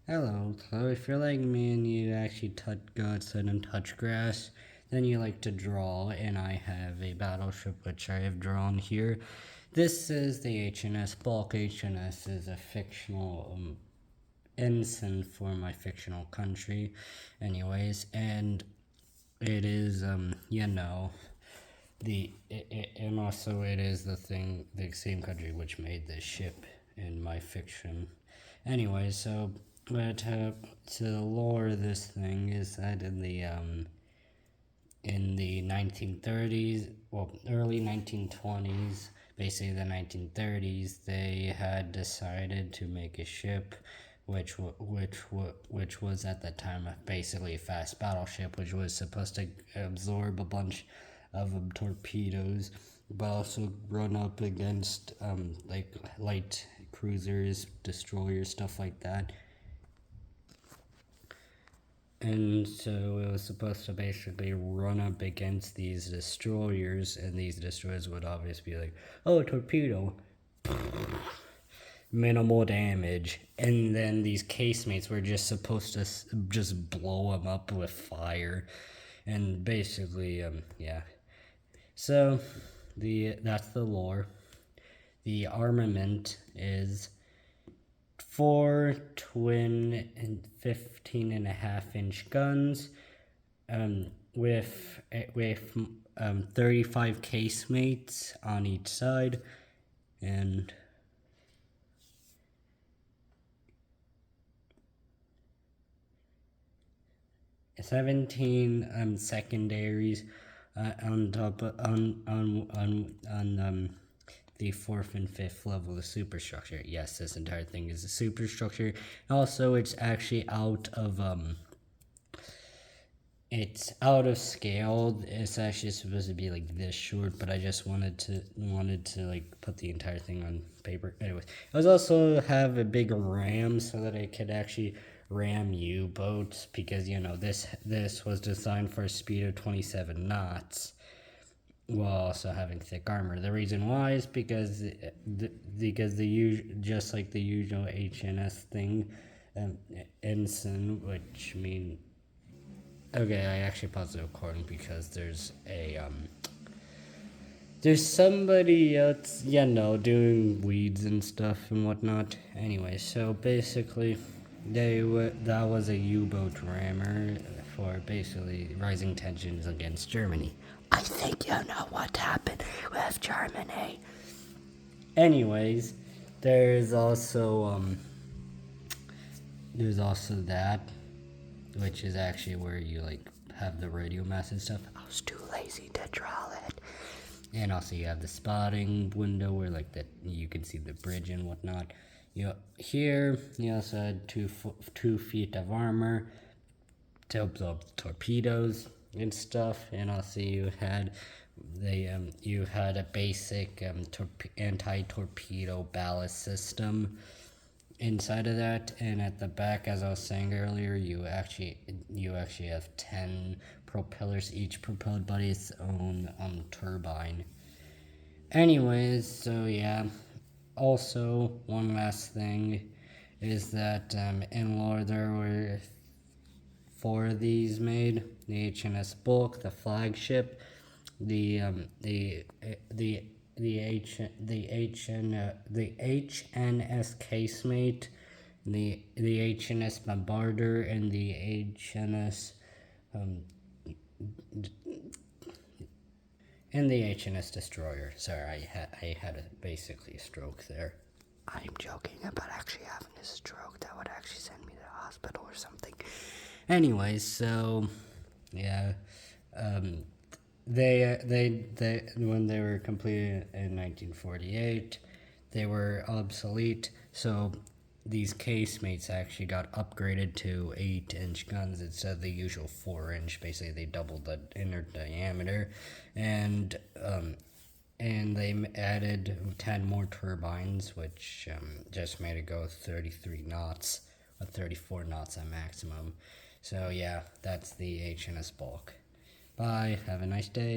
Hello, so if you're like me and you actually touch guts and touch grass, then you like to draw, and I have a battleship which I have drawn here. This is the HNS Bulk. HNS is a fictional ensign for my fictional country, anyways, and it is, and also it is the same country which made this ship in my fiction. Anyway, so but to the lore of this thing is that in the 1930s, well, early 1920s, basically the 1930s, they had decided to make a ship which was at the time basically a fast battleship, which was supposed to absorb a bunch of torpedoes, but also run up against like light cruisers, destroyers, stuff like that. And so it was supposed to basically run up against these destroyers, and these destroyers would obviously be like, oh, torpedo, minimal damage. And then these casemates were just supposed to just blow them up with fire. And basically, yeah. So, that's the lore. The armament is 4 twin and 15.5-inch guns, with 35 casemates on each side, and seventeen secondaries on top of, on the 4th and 5th level of superstructure. Yes, this entire thing is a superstructure. Also, it's actually out of scale. It's actually supposed to be like this short, but I just wanted to like put the entire thing on paper. Anyways, it was also have a big ram so that it could actually ram U-boats, because this was designed for a speed of 27 knots. While also having thick armor. The reason why is because just like the usual HNS thing, ensign, which mean. Okay, I actually paused the recording because there's somebody else, doing weeds and stuff and whatnot. Anyway, so basically, that was a U-boat rammer for basically rising tensions against Germany. I think you know what happened with Germany. Anyways, there's also that, which is actually where you like have the radio mass and stuff. I was too lazy to draw it. And also you have the spotting window where like that you can see the bridge and whatnot. Here you also had 2 feet of armor to absorb torpedoes and stuff, and also you had a basic anti-torpedo ballast system inside of that. And at the back, as I was saying earlier, you actually have 10 propellers, each propelled by its own turbine. Anyways, so yeah. Also, one last thing is that in lore there were 4 of these made: the HNS Bulk, the flagship, the HNS Casemate, the HNS Bombarder, and the HNS Destroyer. Sorry, I had basically a stroke there. I'm joking about actually having a stroke. That would actually send me to the hospital or something. Anyways, so yeah, they when they were completed in 1948, they were obsolete. So these casemates actually got upgraded to 8-inch guns instead of the usual 4-inch. Basically, they doubled the inner diameter, and they added 10 more turbines, which just made it go 33 knots, or 34 knots at maximum. So yeah, that's the HNS Bulk. Bye, have a nice day.